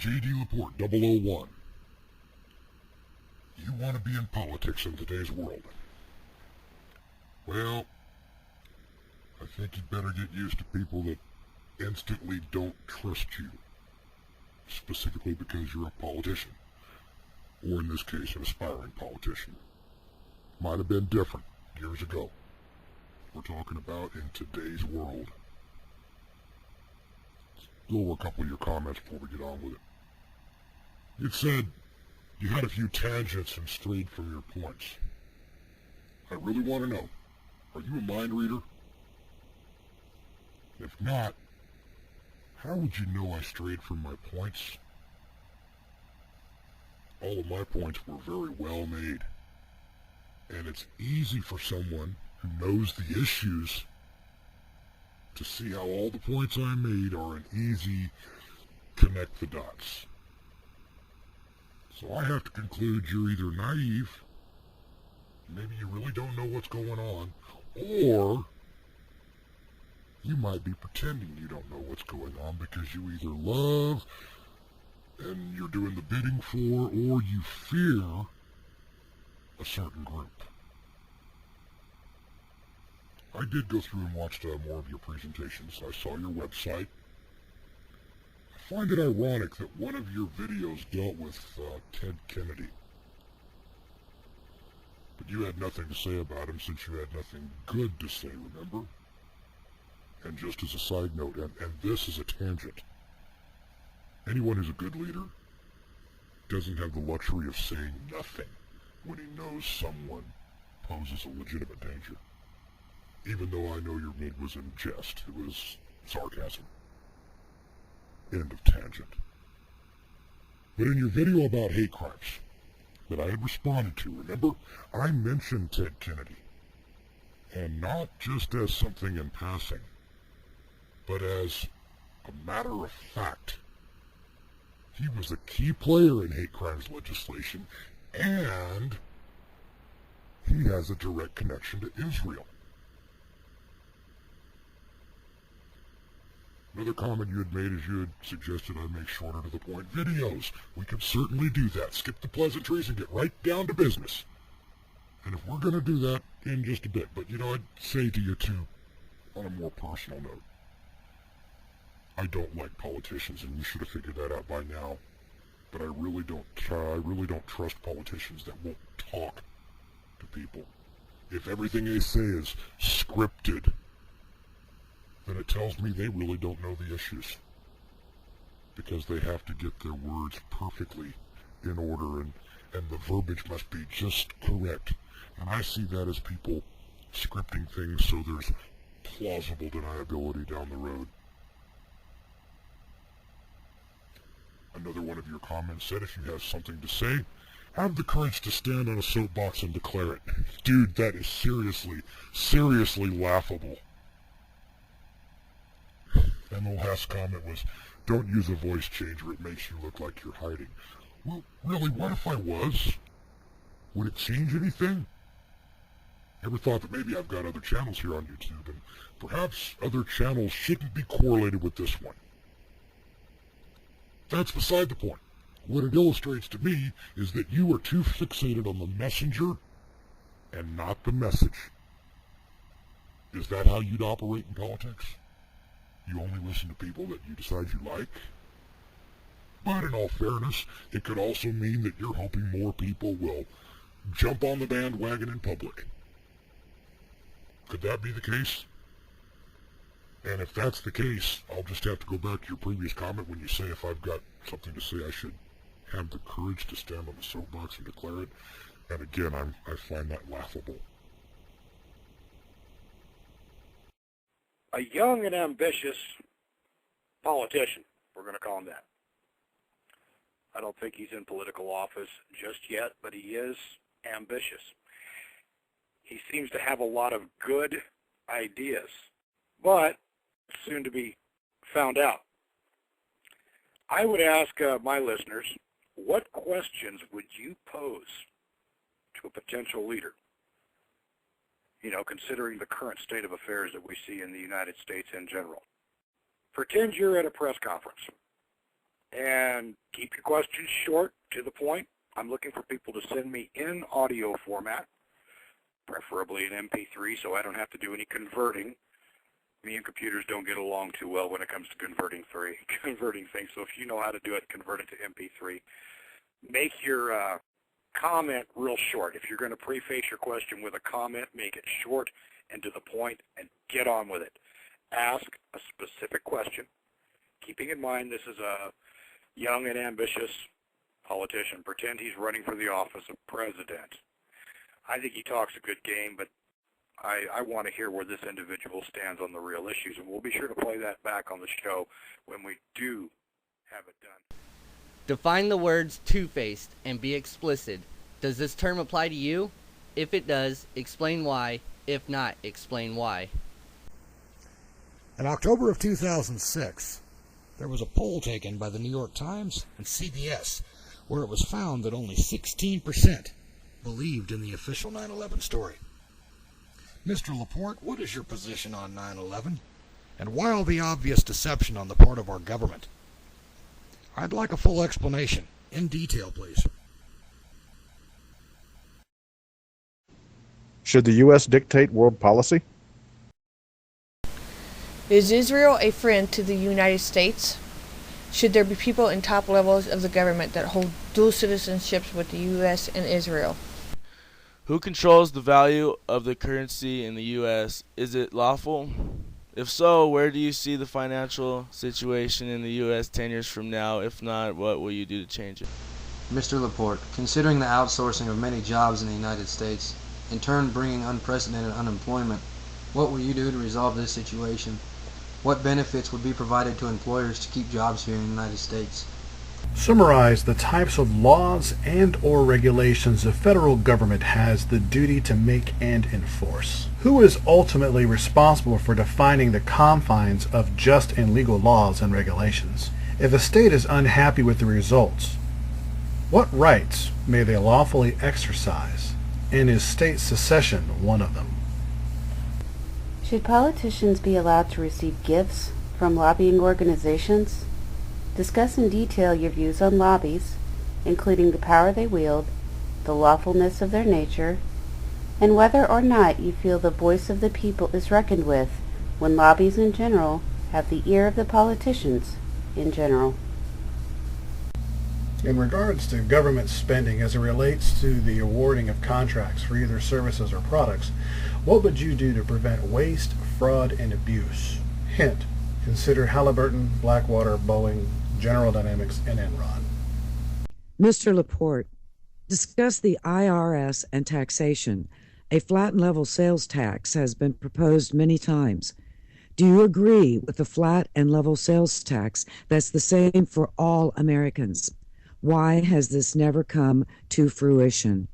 JDLaPorte001. You want to be in politics in today's world? Well, I think you'd better get used to people that instantly don't trust you, specifically because you're a politician, or in this case, an aspiring politician. Might have been different years ago. We're talking about in today's world. Let's go over a couple of your comments before we get on with it. It said you had a few tangents and strayed from your points. I really want to know, are you a mind reader? If not, how would you know I strayed from my points? All of my points were very well made. And it's easy for someone who knows the issues to see how all the points I made are an easy connect the dots. So I have to conclude you're either naive, maybe you really don't know what's going on, or you might be pretending you don't know what's going on because you either love and you're doing the bidding for, or you fear a certain group. I did go through and watched more of your presentations. I saw your website. I find it ironic that one of your videos dealt with Ted Kennedy. But you had nothing to say about him since you had nothing good to say, remember? And just as a side note, and this is a tangent, anyone who's a good leader doesn't have the luxury of saying nothing when he knows someone poses a legitimate danger. Even though I know your mid was in jest, it was sarcasm. End of tangent. But in your video about hate crimes that I had responded to, remember, I mentioned Ted Kennedy. And not just as something in passing, but as a matter of fact. He was a key player in hate crimes legislation, and he has a direct connection to Israel. Another comment you had made is you had suggested I make shorter to the point videos. We can certainly do that. Skip the pleasantries and get right down to business. And if we're going to do that in just a bit, but I'd say to you too, on a more personal note, I don't like politicians, and you should have figured that out by now. But I really don't trust politicians that won't talk to people. If everything they say is scripted, then it tells me they really don't know the issues, because they have to get their words perfectly in order, and the verbiage must be just correct. And I see that as people scripting things so there's plausible deniability down the road. Another one of your comments said if you have something to say, have the courage to stand on a soapbox and declare it. Dude, that is seriously laughable. And the last comment was, don't use a voice changer, it makes you look like you're hiding. Well, really, what if I was? Would it change anything? Ever thought that maybe I've got other channels here on YouTube, and perhaps other channels shouldn't be correlated with this one? That's beside the point. What it illustrates to me is that you are too fixated on the messenger and not the message. Is that how you'd operate in politics? You only listen to people that you decide you like? But in all fairness, it could also mean that you're hoping more people will jump on the bandwagon in public. Could that be the case? And if that's the case, I'll just have to go back to your previous comment when you say if I've got something to say, I should have the courage to stand on the soapbox and declare it. And again, I find that laughable. A young and ambitious politician, we're going to call him that. I don't think he's in political office just yet, but he is ambitious. He seems to have a lot of good ideas, but soon to be found out. I would ask my listeners, what questions would you pose to a potential leader? Considering the current state of affairs that we see in the United States in general. Pretend you're at a press conference And keep your questions short, to the point. I'm looking for people to send me in audio format, preferably in MP3, so I don't have to do any converting. Me and computers don't get along too well when it comes to converting things. So if you know how to do it, convert it to MP3. Make your comment real short. If you're going to preface your question with a comment, make it short and to the point, and get on with it. Ask a specific question, keeping in mind this is a young and ambitious politician. Pretend he's running for the office of president. I think he talks a good game, but I want to hear where this individual stands on the real issues, and we'll be sure to play that back on the show when we do have it done. Define the words two-faced and be explicit. Does this term apply to you? If it does, explain why. If not, explain why. In October of 2006, there was a poll taken by the New York Times and CBS where it was found that only 16% believed in the official 9/11 story. Mr. LaPorte, what is your position on 9/11? And why all the obvious deception on the part of our government? I'd like a full explanation, in detail, please. Should the U.S. dictate world policy? Is Israel a friend to the United States? Should there be people in top levels of the government that hold dual citizenships with the U.S. and Israel? Who controls the value of the currency in the U.S.? Is it lawful? If so, where do you see the financial situation in the U.S. 10 years from now? If not, what will you do to change it? Mr. LaPorte, considering the outsourcing of many jobs in the United States, in turn bringing unprecedented unemployment, what will you do to resolve this situation? What benefits would be provided to employers to keep jobs here in the United States? Summarize the types of laws and/or regulations the federal government has the duty to make and enforce. Who is ultimately responsible for defining the confines of just and legal laws and regulations? If a state is unhappy with the results, what rights may they lawfully exercise, and is state secession one of them? Should politicians be allowed to receive gifts from lobbying organizations? Discuss in detail your views on lobbies, including the power they wield, the lawfulness of their nature, and whether or not you feel the voice of the people is reckoned with when lobbies in general have the ear of the politicians in general. In regards to government spending as it relates to the awarding of contracts for either services or products, what would you do to prevent waste, fraud, and abuse? Hint, consider Halliburton, Blackwater, Boeing, General Dynamics, and Enron. Mr. LaPorte, discuss the IRS and taxation. A flat and level sales tax has been proposed many times. Do you agree with the flat and level sales tax that's the same for all Americans? Why has this never come to fruition?